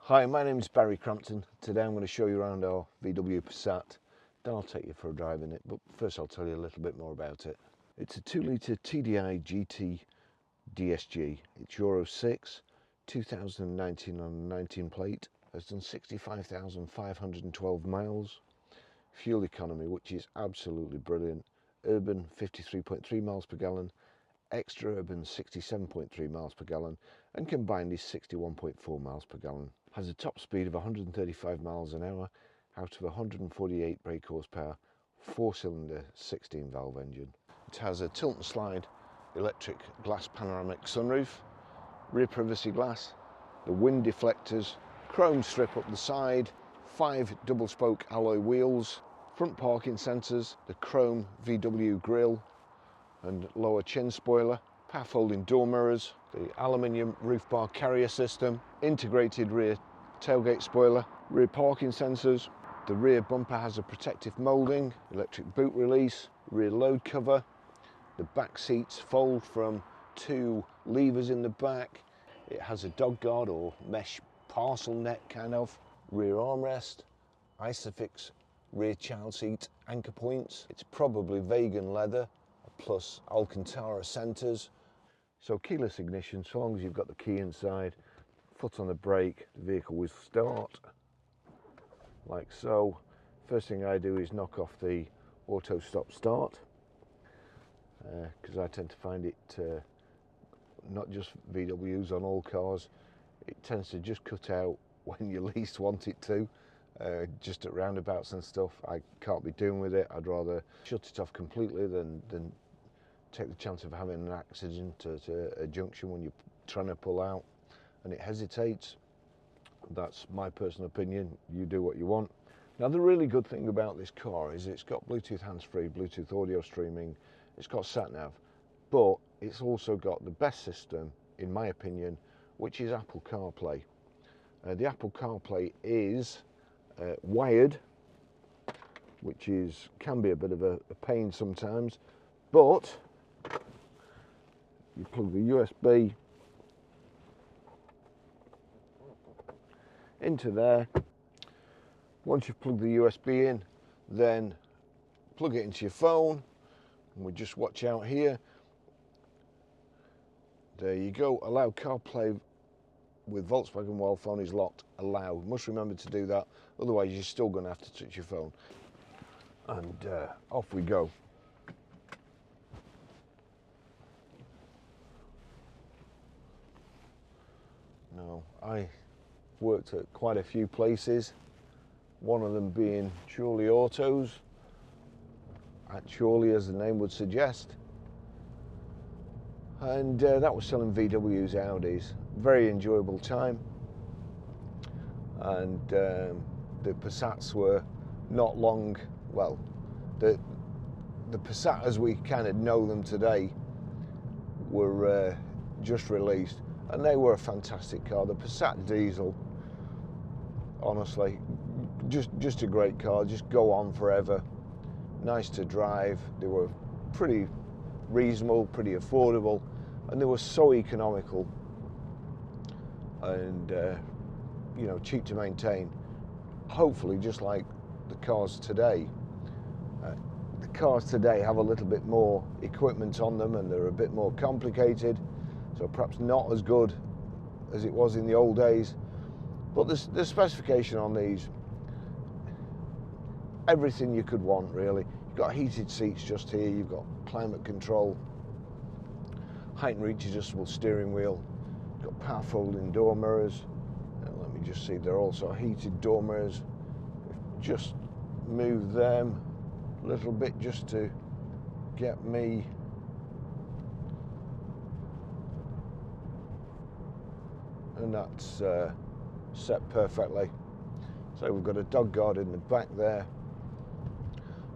Hi, my name is Barry Crampton. Today I'm going to show you around our VW Passat. Then I'll take you for a drive in it, but first I'll tell you a little bit more about it. It's a 2-litre TDI GT DSG. It's Euro 6, 2019 on 19 plate. Has done 65,512 miles. Fuel economy, which is absolutely brilliant. Urban 53.3 miles per gallon. Extra urban 67.3 miles per gallon, and combined is 61.4 miles per gallon. Has a top speed of 135 miles an hour out of 148 brake horsepower, 4-cylinder 16 valve engine. It has a tilt and slide electric glass panoramic sunroof, rear privacy glass, the wind deflectors, chrome strip up the side, 5 double spoke alloy wheels, front parking sensors, the chrome VW grille and lower chin spoiler, power folding door mirrors, the aluminium roof bar carrier system, integrated rear tailgate spoiler, rear parking sensors. The rear bumper has a protective moulding, electric boot release, rear load cover. The back seats fold from 2 levers in the back. It has a dog guard or mesh parcel net kind of. Rear armrest, Isofix rear child seat anchor points. It's probably vegan leather, plus Alcantara centres. So keyless ignition, so long as you've got the key inside, foot on the brake, the vehicle will start like so. First thing I do is knock off the auto stop start, because I tend to find it, not just VWs, on all cars, it tends to just cut out when you least want it to. Just at roundabouts and stuff, I can't be doing with it. I'd rather shut it off completely than take the chance of having an accident at a junction when you're trying to pull out and it hesitates. That's my personal opinion. You do what you want. Now, the really good thing about this car is it's got Bluetooth hands-free, Bluetooth audio streaming, it's got sat-nav, but it's also got the best system, in my opinion, which is Apple CarPlay. The Apple CarPlay is wired, which can be a bit of a pain sometimes, but you plug the USB into there. Once you've plugged the USB in, then plug it into your phone, and we just watch out here. There you go. Allow CarPlay with Volkswagen while phone is locked. Allow. Must remember to do that, otherwise you're still going to have to touch your phone. And off we go. Now, I worked at quite a few places, one of them being Chorley Autos, at Chorley as the name would suggest, and that was selling VWs, Audis. Very enjoyable time, and the Passats were not long, well, the Passat as we kind of know them today were just released, and they were a fantastic car. The Passat diesel, honestly, just a great car. Just go on forever. Nice to drive. They were pretty reasonable, pretty affordable, and they were so economical and you know, cheap to maintain. Hopefully, just like the cars today. The cars today have a little bit more equipment on them, and they're a bit more complicated, so perhaps not as good as it was in the old days. But the specification on these, everything you could want really. You've got heated seats just here, you've got climate control, height and reach adjustable steering wheel, you've got power folding door mirrors, and let me just see, they're also heated door mirrors. Just move them a little bit just to get me and that's set perfectly. So we've got a dog guard in the back there.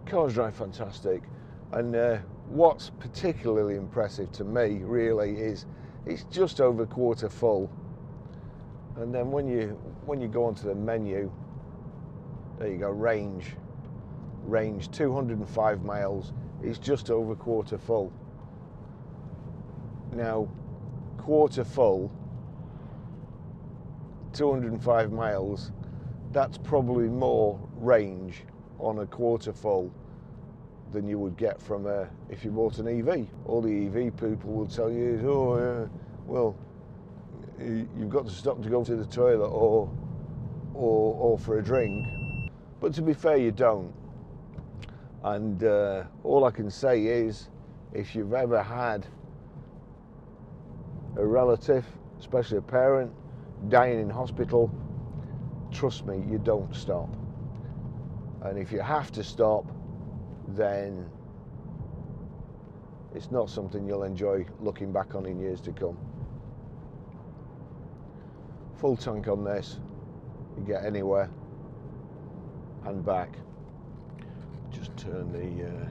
Cars drive fantastic, and what's particularly impressive to me really is it's just over quarter full, and then when you go onto the menu, there you go, range 205 miles, it's just over quarter full. Now, quarter full 205 miles, that's probably more range on a quarter full than you would get from if you bought an EV. All the EV people will tell you is, oh, well, you've got to stop to go to the toilet or for a drink. But to be fair, you don't. And all I can say is, if you've ever had a relative, especially a parent, dying in hospital, trust me, you don't stop. And if you have to stop, then it's not something you'll enjoy looking back on in years to come. Full tank on this, you get anywhere and back. Just turn the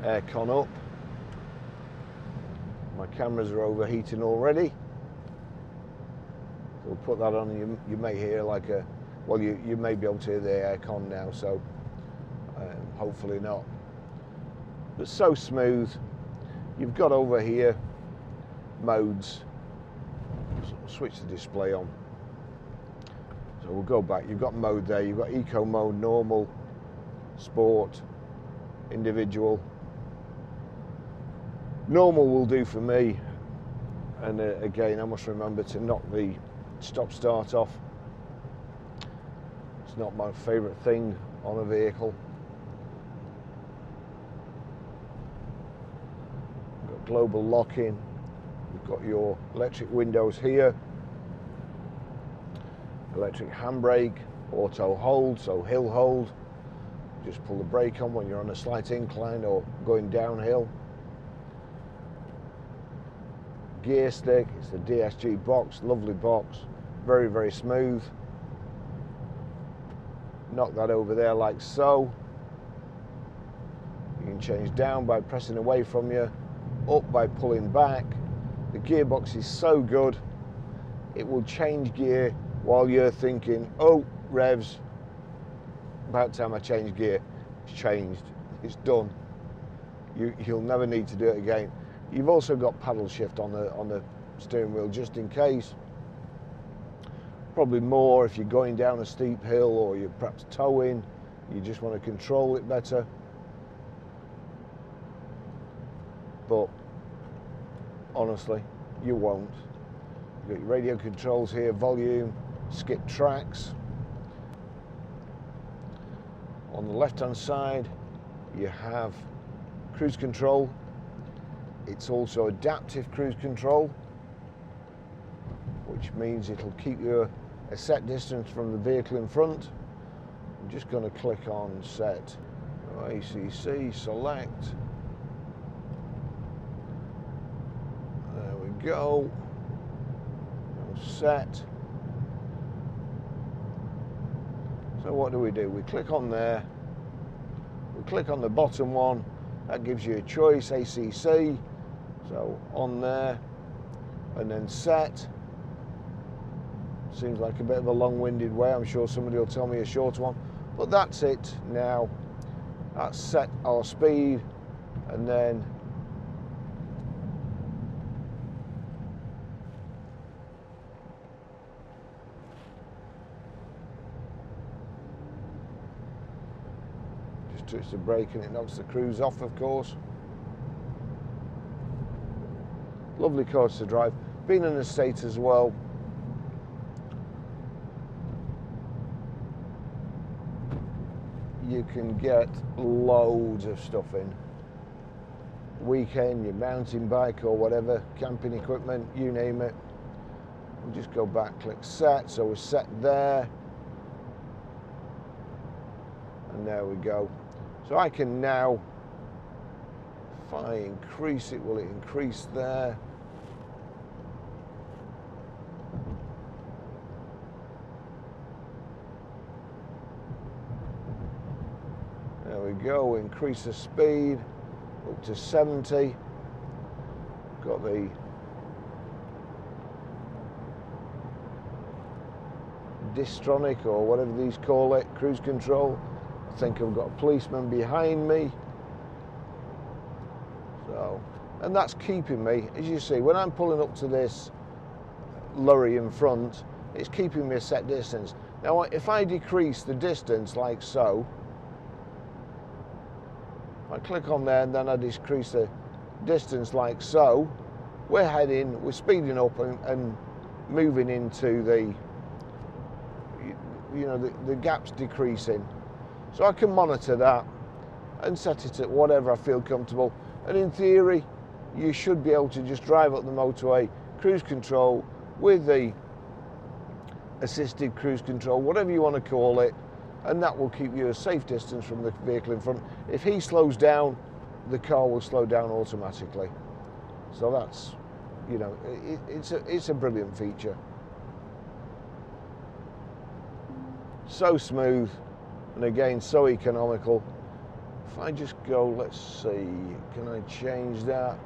aircon up. My cameras are overheating already. So we'll put that on, and you may hear like a, well, you may be able to hear the aircon now, so hopefully not. But so smooth. You've got over here modes. Switch the display on. So we'll go back. You've got mode there. You've got eco mode, normal, sport, individual. Normal will do for me. And again, I must remember to knock the stop start off. It's not my favourite thing on a vehicle. We've got global lock-in. You've got your electric windows here, electric handbrake, auto hold, so hill hold. Just pull the brake on when you're on a slight incline or going downhill. Gear stick, it's the DSG box, lovely box, very, very smooth. Knock that over there like so. You can change down by pressing away from you, up by pulling back. The gearbox is so good, it will change gear while you're thinking, oh, revs, about time I change gear. It's changed, it's done. You'll never need to do it again. You've also got paddle shift on the steering wheel just in case. Probably more if you're going down a steep hill or you're perhaps towing, you just want to control it better. But honestly, you won't. You've got your radio controls here, volume, skip tracks. On the left hand side you have cruise control. It's also adaptive cruise control, which means it'll keep you a set distance from the vehicle in front. I'm just going to click on set. ACC, select. There we go. Set. So what do? We click on there. We click on the bottom one. That gives you a choice, ACC. So on there, and then set. Seems like a bit of a long-winded way. I'm sure somebody will tell me a short one, but that's it now. That's set our speed, and then just touch the brake and it knocks the cruise off, of course. Lovely cars to drive. Been in the States as well. You can get loads of stuff in. Weekend, your mountain bike or whatever, camping equipment, you name it. We'll just go back, click set. So we're set there. And there we go. So I can now, if I increase it, will it increase there? There we go, increase the speed up to 70. Got the Distronic or whatever these call it, cruise control. I think I've got a policeman behind me. So, and that's keeping me, as you see, when I'm pulling up to this lorry in front, it's keeping me a set distance. Now if I decrease the distance like so, I click on there and then I decrease the distance like so, we're speeding up and moving into the, you know, the gap's decreasing. So I can monitor that and set it at whatever I feel comfortable. And in theory, you should be able to just drive up the motorway, cruise control with the assisted cruise control, whatever you want to call it, and that will keep you a safe distance from the vehicle in front. If he slows down, the car will slow down automatically. So that's, you know, it's a brilliant feature. So smooth, and again, so economical. If I just go, let's see, can I change that?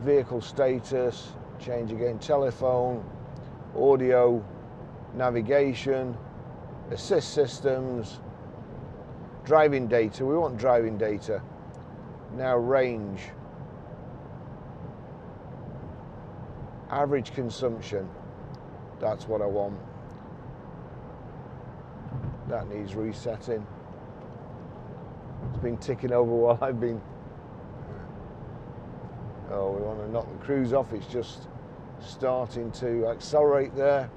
Vehicle status, change again, telephone, audio, navigation, assist systems, driving data. We want driving data. Now range, average consumption, that's what I want. That needs resetting. It's been ticking over while I've been, oh, we want to knock the cruise off. It's just starting to accelerate there.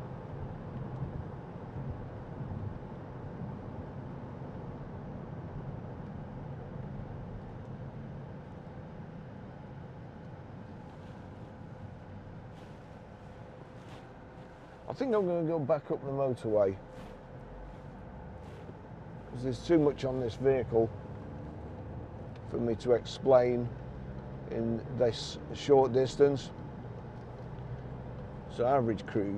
I think I'm going to go back up the motorway because there's too much on this vehicle for me to explain in this short distance. So average cruise,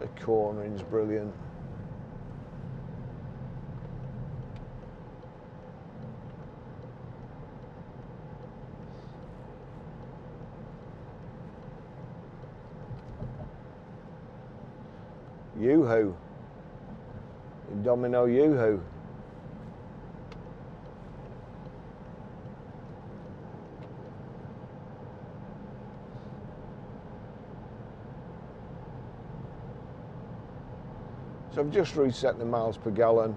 the cornering's brilliant. Yoo-hoo, Domino Yoo-hoo. So I've just reset the miles per gallon.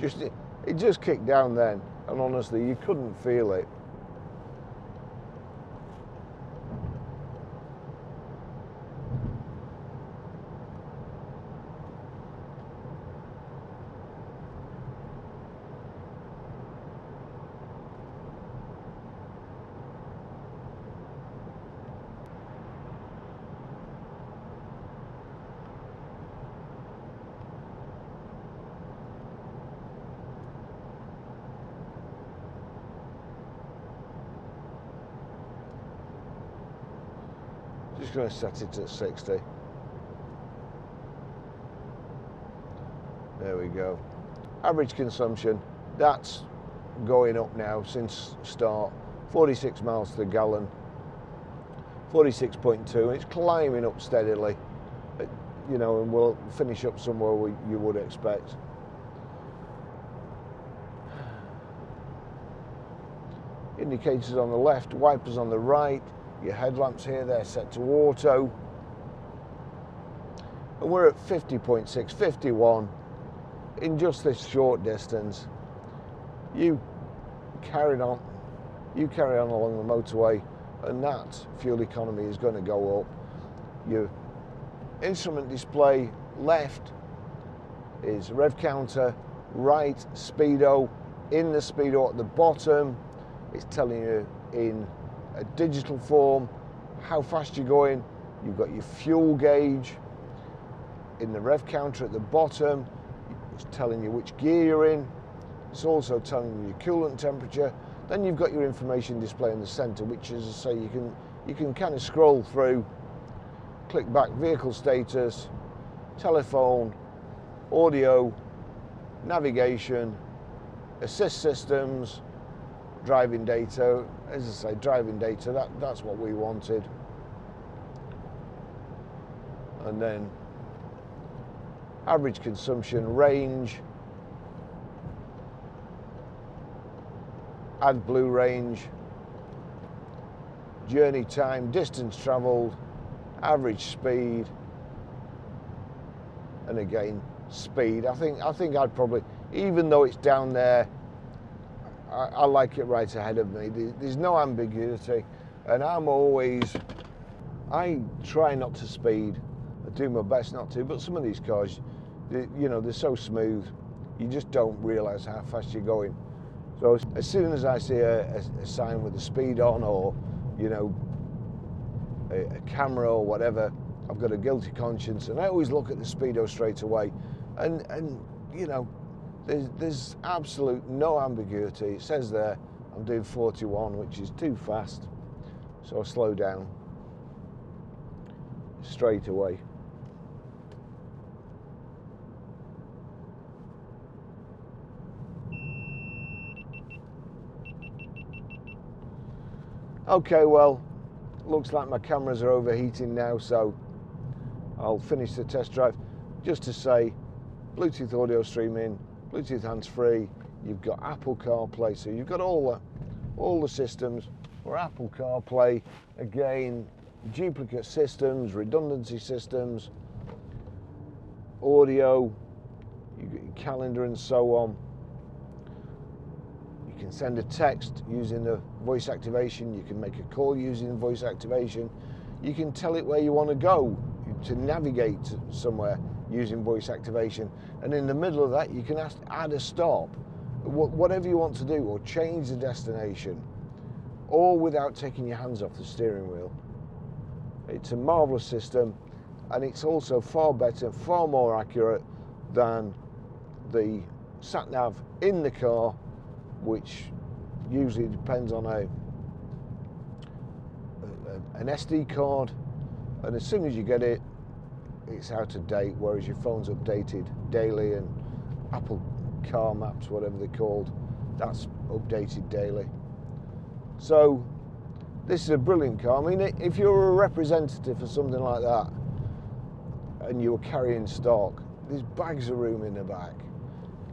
It just kicked down then, and honestly, you couldn't feel it. Just going to set it at 60. There we go. Average consumption, that's going up now since start. 46 miles to the gallon, 46.2, and it's climbing up steadily. You know, and we'll finish up somewhere where you would expect. Indicators on the left, wipers on the right. Your headlamps here, they're set to auto. And we're at 50.6, 51 in just this short distance. You carry on along the motorway, and that fuel economy is going to go up. Your instrument display left is rev counter, right speedo. In the speedo at the bottom, it's telling you in a digital form how fast you're going. You've got your fuel gauge. In the rev counter at the bottom, it's telling you which gear you're in. It's also telling you your coolant temperature. Then you've got your information display in the center, which, as I say, you can kind of scroll through, click back, vehicle status, telephone, audio, navigation, assist systems, driving data. As I say, driving data, that's what we wanted. And then average consumption, range, AdBlue range, journey time, distance travelled, average speed, and again speed. I think I'd probably, even though it's down there, I like it right ahead of me. There's no ambiguity, and I try not to speed. I do my best not to, but some of these cars, you know, they're so smooth, you just don't realise how fast you're going. So as soon as I see a sign with the speed on, or, you know, a camera or whatever, I've got a guilty conscience, and I always look at the speedo straight away, and you know, there's absolute no ambiguity. It says there I'm doing 41, which is too fast, so I slow down straight away. Okay, well, looks like my cameras are overheating now, so I'll finish the test drive. Just to say, Bluetooth audio streaming, Bluetooth hands-free, you've got Apple CarPlay, so you've got all the systems for Apple CarPlay. Again, duplicate systems, redundancy systems, audio, you get your calendar and so on. You can send a text using the voice activation, you can make a call using the voice activation, you can tell it where you want to go, to navigate somewhere using voice activation, and in the middle of that you can add a stop, whatever you want to do, or change the destination, all without taking your hands off the steering wheel. It's a marvellous system, and it's also far better, far more accurate than the sat-nav in the car, which usually depends on an SD card, and as soon as you get it, it's out of date, whereas your phone's updated daily, and Apple Car Maps, whatever they're called, that's updated daily. So this is a brilliant car. I mean, if you're a representative for something like that and you're carrying stock, there's bags of room in the back.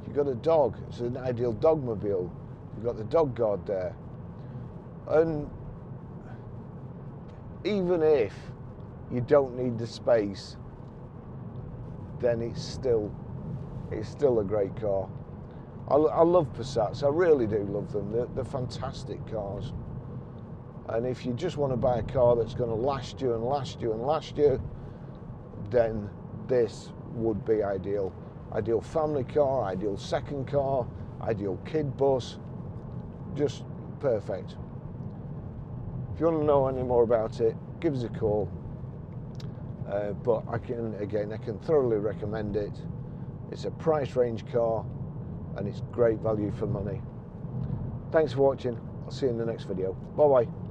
You've got a dog, it's an ideal dogmobile. You've got the dog guard there, and even if you don't need the space, then it's still a great car. I love Passats, I really do love them. They're fantastic cars, and if you just want to buy a car that's going to last you and last you and last you, then this would be ideal. Ideal family car, ideal second car, ideal kid bus, just perfect. If you want to know any more about it, give us a call. But I can thoroughly recommend it. It's a price range car, and it's great value for money. Thanks for watching. I'll see you in the next video. Bye bye.